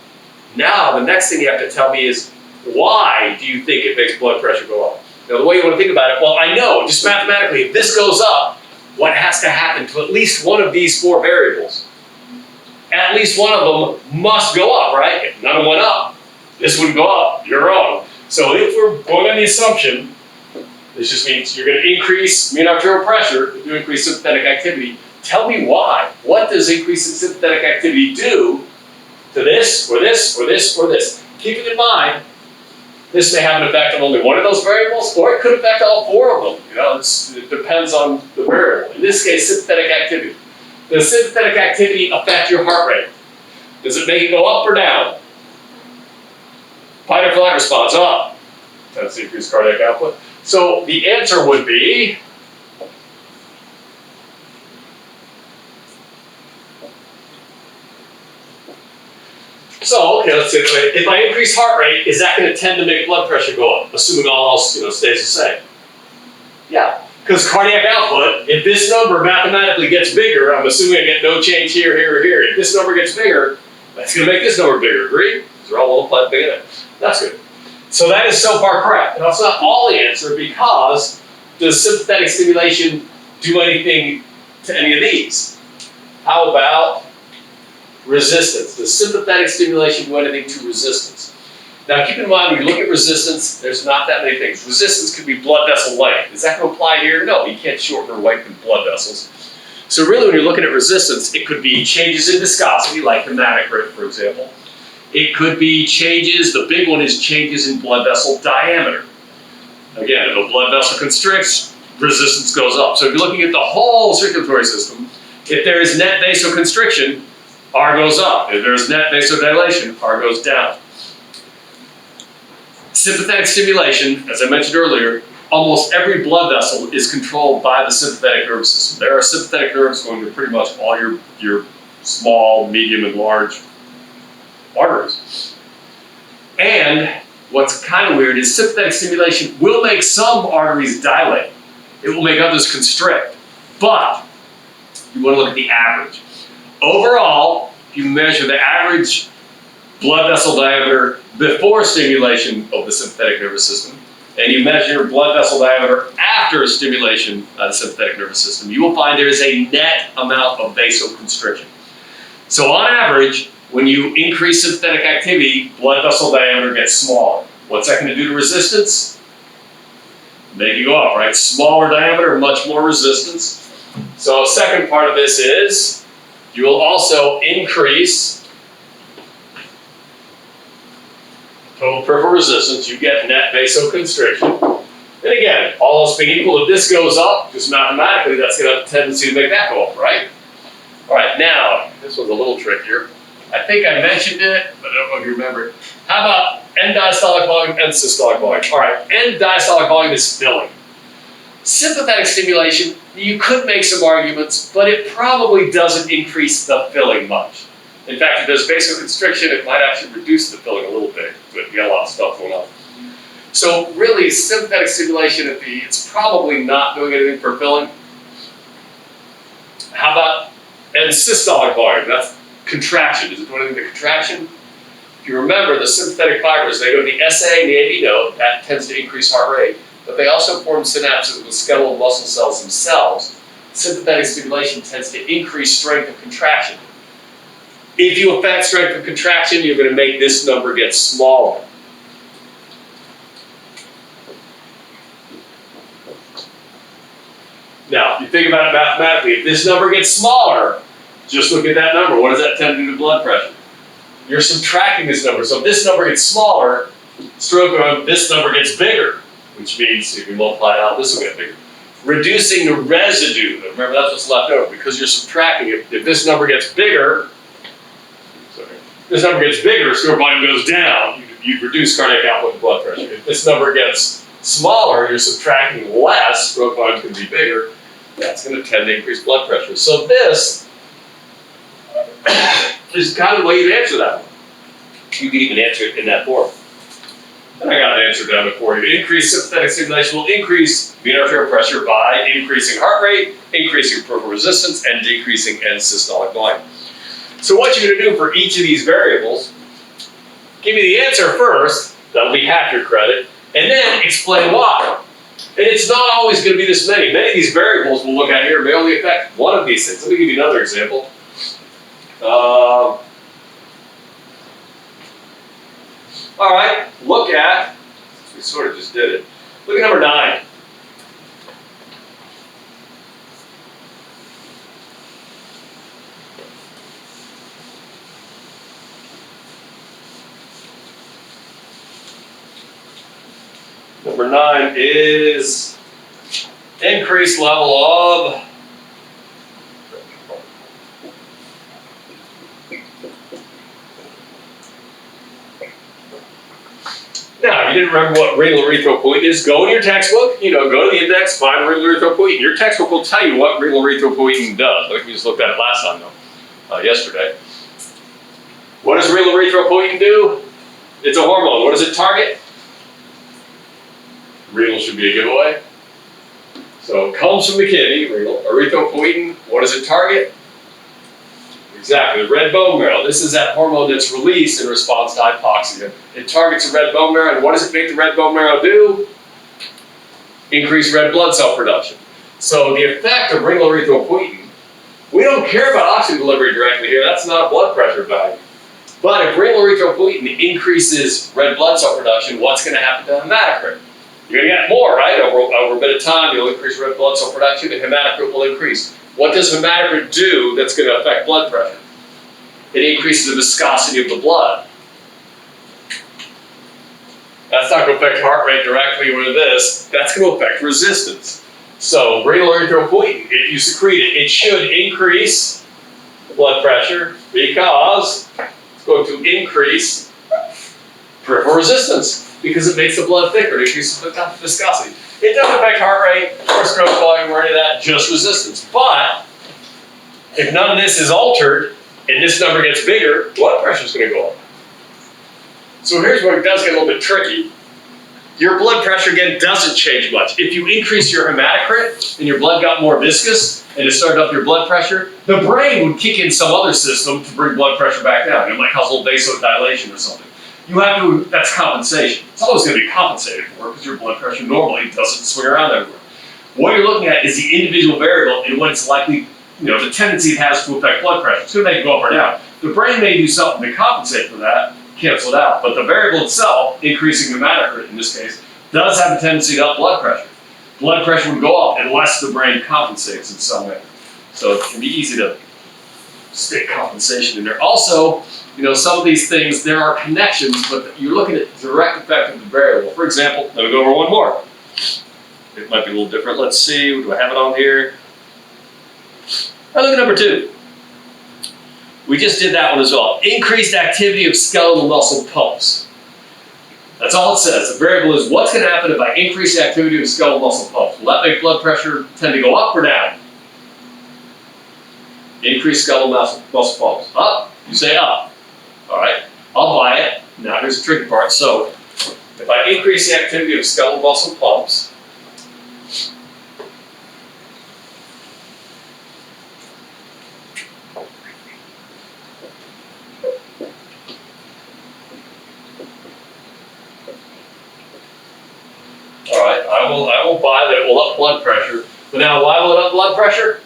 Now, the next thing you have to tell me is, why do you think it makes blood pressure go up? Now, the way you want to think about it, well, I know, just mathematically, if this goes up, what has to happen to at least one of these four variables? At least one of them must go up, right? If none of them went up, this wouldn't go up. You're wrong. So if we're going on the assumption, this just means you're going to increase mean arterial pressure if you increase sympathetic activity. Tell me why. What does increasing sympathetic activity do to this, or this, or this, or this? Keeping in mind, this may have an effect on only one of those variables, or it could affect all four of them. It depends on the variable. In this case, sympathetic activity. Does sympathetic activity affect your heart rate? Does it make it go up or down? Fight or flight response, up. Tends to increase cardiac output. So the answer would be okay, let's see. If I increase heart rate, is that going to tend to make blood pressure go up, assuming all else, stays the same? Yeah, because cardiac output, if this number mathematically gets bigger, I'm assuming I get no change here, here, or here. If this number gets bigger, that's going to make this number bigger. Agree? Because they're all multiplied big enough. That's good. So that is so far correct. Now, it's not all the answer because does sympathetic stimulation do anything to any of these? How about resistance? Does sympathetic stimulation do anything to resistance? Now keep in mind, when you look at resistance, there's not that many things. Resistance could be blood vessel length. Is that going to apply here? No, you can't shorten or lengthen blood vessels. So really, when you're looking at resistance, it could be changes in viscosity, like hematocrit, for example. It could be changes, the big one is changes in blood vessel diameter. Again, if a blood vessel constricts, resistance goes up. So if you're looking at the whole circulatory system, if there is net vasoconstriction, R goes up. If there's net vasodilation, R goes down. Sympathetic stimulation, as I mentioned earlier, almost every blood vessel is controlled by the sympathetic nervous system. There are sympathetic nerves going to pretty much all your small, medium, and large arteries. And what's kind of weird is sympathetic stimulation will make some arteries dilate. It will make others constrict. But you want to look at the average. Overall, if you measure the average blood vessel diameter before stimulation of the sympathetic nervous system, and you measure blood vessel diameter after stimulation of the sympathetic nervous system, you will find there is a net amount of vasoconstriction. So on average, when you increase sympathetic activity, blood vessel diameter gets smaller. What's that going to do to resistance? Make it go up, right? Smaller diameter, much more resistance. So a second part of this is you will also increase total peripheral resistance. You get net vasoconstriction. And again, all else being equal, if this goes up, just mathematically, that's going to have a tendency to make that go up, right? All right, now, this one's a little trickier. I think I mentioned it, but I don't know if you remember it. How about end-diastolic volume and systolic volume? All right, end-diastolic volume is filling. Sympathetic stimulation, you could make some arguments, but it probably doesn't increase the filling much. In fact, if there's vasoconstriction, it might actually reduce the filling a little bit, but you got a lot of stuff going on. So really, sympathetic stimulation, it's probably not doing anything for filling. How about end systolic volume? That's contraction. Is it doing anything to contraction? If you remember, the sympathetic fibers, they go to the SA and the AV node. That tends to increase heart rate. But they also form synapses with skeletal muscle cells themselves. Sympathetic stimulation tends to increase strength of contraction. If you affect strength of contraction, you're going to make this number get smaller. Now, if you think about it mathematically, if this number gets smaller, just look at that number. What does that tend to do to blood pressure? You're subtracting this number. So if this number gets smaller, this number gets bigger, which means if you multiply it out, this will get bigger. Reducing the residue. Remember, that's what's left over because you're subtracting it. If this number gets bigger, stroke volume goes down, you reduce cardiac output and blood pressure. If this number gets smaller, you're subtracting less, stroke volume can be bigger, that's going to tend to increase blood pressure. So this is kind of the way you answer that one. You can even answer it in that form. And I got an answer down for you. Increased sympathetic stimulation will increase venous arterial pressure by increasing heart rate, increasing peripheral resistance, and decreasing end systolic volume. So what you're going to do for each of these variables, give me the answer first, that'll be half your credit, and then explain why. And it's not always going to be this many. Many of these variables we'll look at here may only affect one of these things. Let me give you another example. All right, look at, we sort of just did it. Look at number 9. Number 9 is increased level of now, you didn't remember what renal erythropoietin is? Go in your textbook, go to the index, find renal erythropoietin. Your textbook will tell you what renal erythropoietin does. Like we just looked at it last time, though, yesterday. What does renal erythropoietin do? It's a hormone. What does it target? Renal should be a giveaway. So it comes from the kidney, renal erythropoietin. What does it target? Exactly, the red bone marrow. This is that hormone that's released in response to hypoxia. It targets the red bone marrow, and what does it make the red bone marrow do? Increase red blood cell production. So the effect of renal erythropoietin, we don't care about oxygen delivery directly here. That's not a blood pressure value. But if renal erythropoietin increases red blood cell production, what's going to happen to hematocrit? You're going to get more, right? Over a bit of time, you'll increase red blood cell production, and hematocrit will increase. What does hematocrit do that's going to affect blood pressure? It increases the viscosity of the blood. That's not going to affect heart rate directly with this. That's going to affect resistance. So renal erythropoietin, if you secrete it, it should increase blood pressure because it's going to increase peripheral resistance because it makes the blood thicker. It increases viscosity. It doesn't affect heart rate or stroke volume or any of that, just resistance. But if none of this is altered and this number gets bigger, blood pressure is going to go up. So here's where it does get a little bit tricky. Your blood pressure, again, doesn't change much. If you increase your hematocrit and your blood got more viscous and it started up your blood pressure, the brain would kick in some other system to bring blood pressure back down. It might cause a little vasodilation or something. You have to, that's compensation. It's always going to be compensated for because your blood pressure normally doesn't swing around everywhere. What you're looking at is the individual variable and what it's likely, the tendency it has to affect blood pressure. It's going to make it go up or down. The brain may do something to compensate for that, cancel it out. But the variable itself, increasing hematocrit in this case, does have a tendency to up blood pressure. Blood pressure would go up unless the brain compensates in some way. So it can be easy to stick compensation in there. Also, some of these things, there are connections, but you're looking at the direct effect of the variable. For example, let me go over one more. It might be a little different. Let's see, do I have it on here? Look at number 2. We just did that one as well. Increased activity of skeletal muscle pumps. That's all it says. The variable is what's going to happen if I increase the activity of skeletal muscle pumps. Will that make blood pressure tend to go up or down? Increase skeletal muscle pumps. Up? You say up. All right. I'll buy it. Now here's the tricky part. So if I increase the activity of skeletal muscle pumps, all right, I will buy that it will up blood pressure. But now, why will it up blood pressure?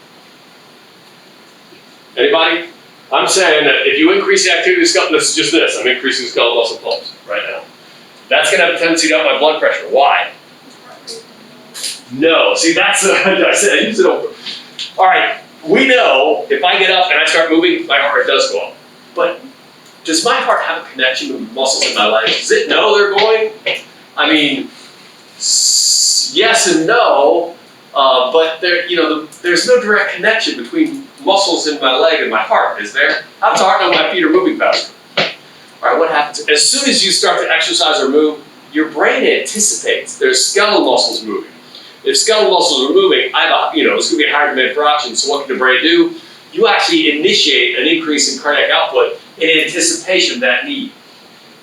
Anybody? I'm saying that if you increase the activity of skeletal, this is just this. I'm increasing skeletal muscle pumps right now. That's going to have a tendency to up my blood pressure. Why? No. See, that's I said I use it over. All right. We know if I get up and I start moving, my heart rate does go up. But does my heart have a connection to the muscles in my legs? Does it know they're going? I mean, yes and no, but there's no direct connection between muscles in my leg and my heart, is there? How does the heart know my feet are moving faster? All right, what happens? As soon as you start to exercise or move, your brain anticipates there's skeletal muscles moving. If skeletal muscles are moving, it's going to be a higher demand for oxygen, so what can the brain do? You actually initiate an increase in cardiac output in anticipation of that need.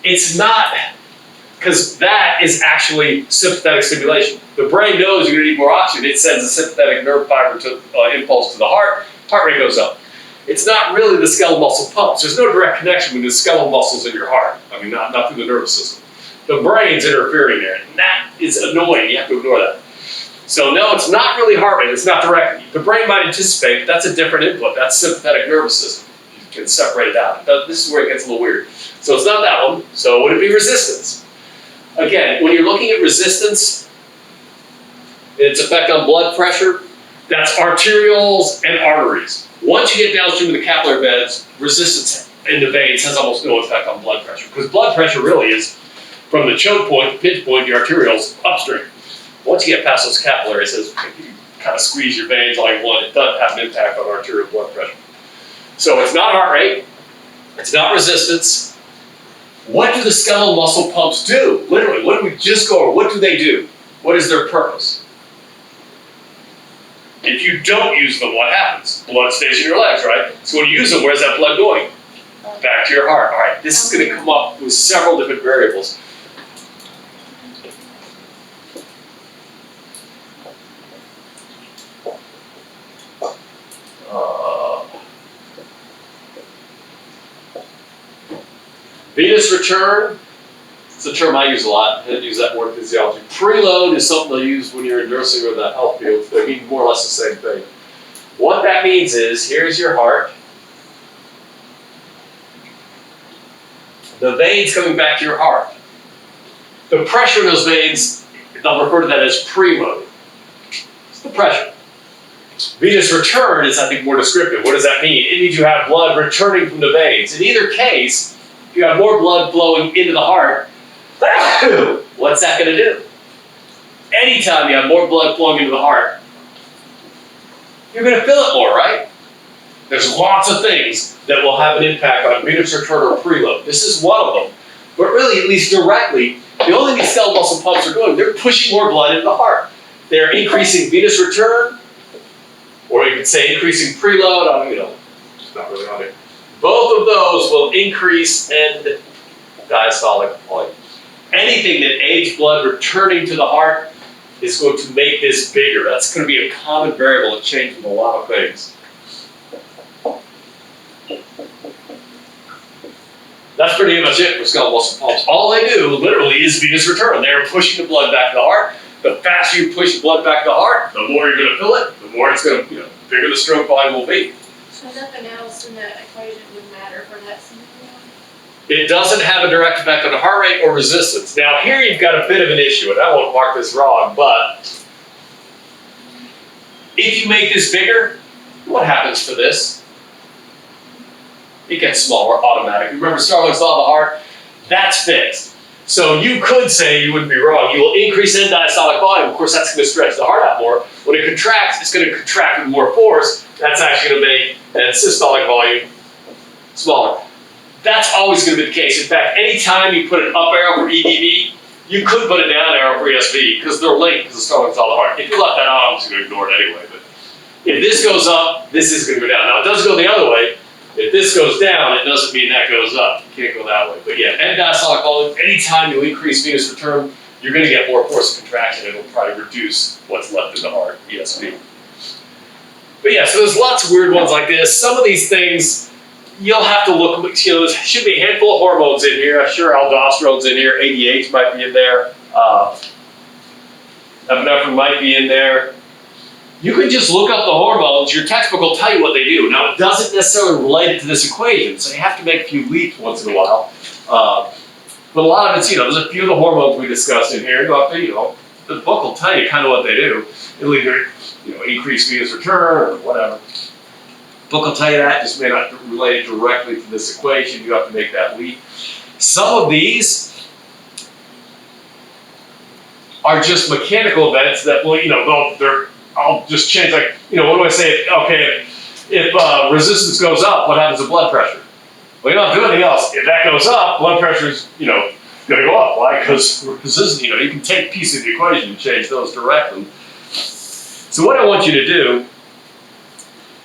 It's not, because that is actually sympathetic stimulation. The brain knows you're going to need more oxygen. It sends a sympathetic nerve fiber impulse to the heart rate goes up. It's not really the skeletal muscle pumps. There's no direct connection with the skeletal muscles in your heart. I mean, not through the nervous system. The brain's interfering there, and that is annoying. You have to ignore that. So no, it's not really heart rate. It's not directly. The brain might anticipate, but that's a different input. That's sympathetic nervous system. You can separate it out. This is where it gets a little weird. So it's not that one. So would it be resistance? Again, when you're looking at resistance, its effect on blood pressure, that's arterioles and arteries. Once you get downstream of the capillary beds, resistance in the veins has almost no effect on blood pressure, because blood pressure really is from the choke point, the pinch point, the arterioles upstream. Once you get past those capillaries, you can kind of squeeze your veins all you want. It doesn't have an impact on arterial blood pressure. So it's not heart rate. It's not resistance. What do the skeletal muscle pumps do? Literally, what do we just go over? What do they do? What is their purpose? If you don't use them, what happens? Blood stays in your legs, right? So when you use them, where's that blood going? back to your heart. All right, this is going to come up with several different variables. Venous return, it's a term I use a lot. I use that word in physiology. Preload is something they use when you're in nursing or the health field. They mean more or less the same thing. What that means is, here's your heart. The veins coming back to your heart. The pressure in those veins, they'll refer to that as preload. It's the pressure. Venous return is, I think, more descriptive. What does that mean? It means you have blood returning from the veins. In either case, if you have more blood flowing into the heart, what's that going to do? Anytime you have more blood flowing into the heart, you're going to fill it more, right? There's lots of things that will have an impact on venous return or preload. This is one of them. But really, at least directly, the only thing these skeletal muscle pumps are doing, they're pushing more blood into the heart. They're increasing venous return, or you could say increasing preload. It's not really on it. Both of those will increase end diastolic volume. Anything that aids blood returning to the heart is going to make this bigger. That's going to be a common variable that changes a lot of things. That's pretty much it for skeletal muscle pumps. All they do, literally, is venous return. They're pushing the blood back to the heart. The faster you push the blood back to the heart, the more you're going to fill it, the more it's going to, the bigger the stroke volume will be. So nothing else in that equation would matter for that scenario? It doesn't have a direct effect on heart rate or resistance. Now here you've got a bit of an issue, and I won't mark this wrong, but if you make this bigger, what happens to this? It gets smaller automatically. Remember Starling's law of the heart? That's fixed. So you could say, you wouldn't be wrong, you will increase end diastolic volume. Of course, that's going to stretch the heart out more. When it contracts, it's going to contract with more force. That's actually going to make end systolic volume smaller. That's always going to be the case. In fact, anytime you put an up arrow for EDV, you could put a down arrow for ESV because they're linked because the Starling's law of the heart. If you left that on, I'm just going to ignore it anyway. But if this goes up, this is going to go down. Now, it does go the other way. If this goes down, it doesn't mean that goes up. You can't go that way. But yeah, end diastolic volume, anytime you increase venous return, you're going to get more force of contraction. It'll probably reduce what's left in the heart, ESV. But yeah, so there's lots of weird ones like this. Some of these things, you'll have to look, there should be a handful of hormones in here. I'm sure aldosterone's in here. ADH might be in there. Epinephrine might be in there. You can just look up the hormones. Your textbook will tell you what they do. Now, it doesn't necessarily relate it to this equation, so you have to make a few leaps once in a while. But a lot of it's, there's a few of the hormones we discussed in here. The book will tell you kind of what they do. It'll either, increase venous return or whatever. The book will tell you that, just may not relate it directly to this equation. You have to make that leap. Some of these are just mechanical events that will, I'll just change, what do I say? Okay, if resistance goes up, what happens to blood pressure? Well, you don't do anything else. If that goes up, blood pressure's, going to go up. Why? Because resistance, you can take pieces of the equation and change those directly. So what I want you to do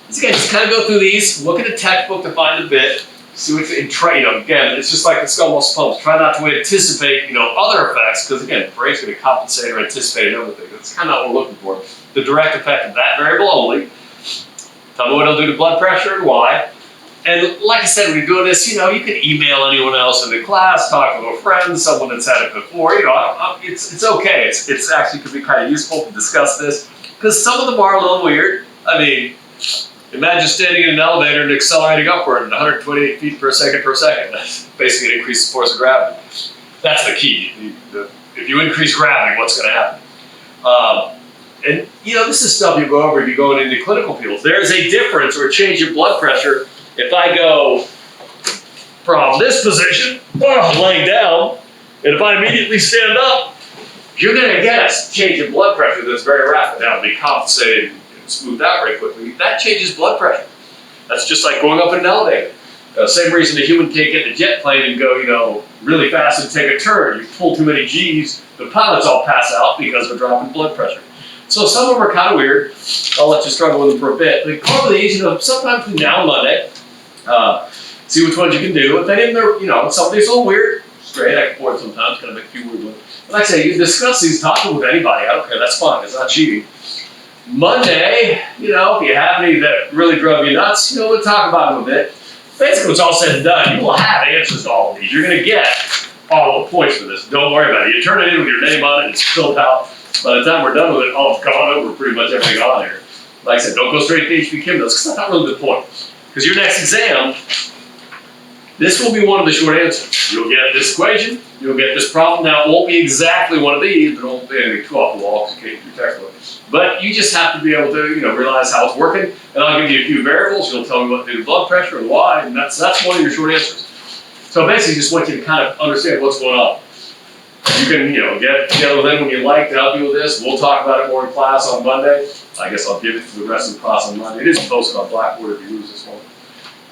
is, again, just kind of go through these, look at the textbook to find a bit, see what's in again, it's just like the skeletal muscle pumps. Try not to anticipate, other effects, because again, the brain's going to compensate or anticipate another thing. That's kind of what we're looking for. The direct effect of that variable only. Tell me what it'll do to blood pressure and why. And like I said, when you're doing this, you can email anyone else in the class, talk to a friend, someone that's had it before. It's okay. It's actually could be kind of useful to discuss this because some of them are a little weird. I mean, imagine standing in an elevator and accelerating upward at 128 feet per second. That's basically an increased force of gravity. That's the key. If you increase gravity, what's going to happen? And this is stuff you go over if you're going into clinical fields. There's a difference or a change in blood pressure if I go from this position, laying down, and if I immediately stand up, you're going to get a change in blood pressure that's very rapid. Now, it'll be compensated and smoothed out very quickly. That changes blood pressure. That's just like going up in an elevator. Same reason the human can't get in a jet plane and go, really fast and take a turn. You pull too many G's, the pilots all pass out because of a drop in blood pressure. So some of them are kind of weird. I'll let you struggle with them for a bit. But a couple of these, sometimes between now and Monday, see which ones you can do. If any of them are, you know, something's a little weird, straight, I can pour it sometimes, kind of make a few weird ones. But like I say, you discuss these, talk with anybody, I don't care, that's fine, it's not cheating. Monday, you know, if you have any that really drove you nuts, you know, we'll talk about them a bit. Basically, what's all said and done, you will have answers to all of these. You're gonna get all the points for this, don't worry about it. You turn it in with your name on it, it's filled out. By the time we're done with it, I've gone over pretty much everything on here. Like I said, don't go straight to HP Chem notes, because that's not really the point. Because your next exam, this will be one of the short answers. You'll get this equation, you'll get this problem. Now, it won't be exactly one of these, but it won't be anything too off the wall because you can't do textbook. But you just have to be able to, you know, realize how it's working. And I'll give you a few variables. You'll tell me what to do, blood pressure and why, and that's one of your short answers. So basically, just want you to kind of understand what's going on. You can, you know, get together with them when you like to help you with this. We'll talk about it more in class on Monday. I guess I'll give it to the rest of the class on Monday. It is posted on Blackboard if you lose this one.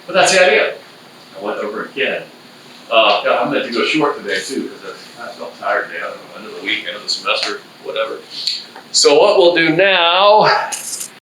But that's the idea. I went over again. Yeah, I'm meant to go short today too because I felt tired today. I don't know, end of the week, end of the semester, whatever. So what we'll do now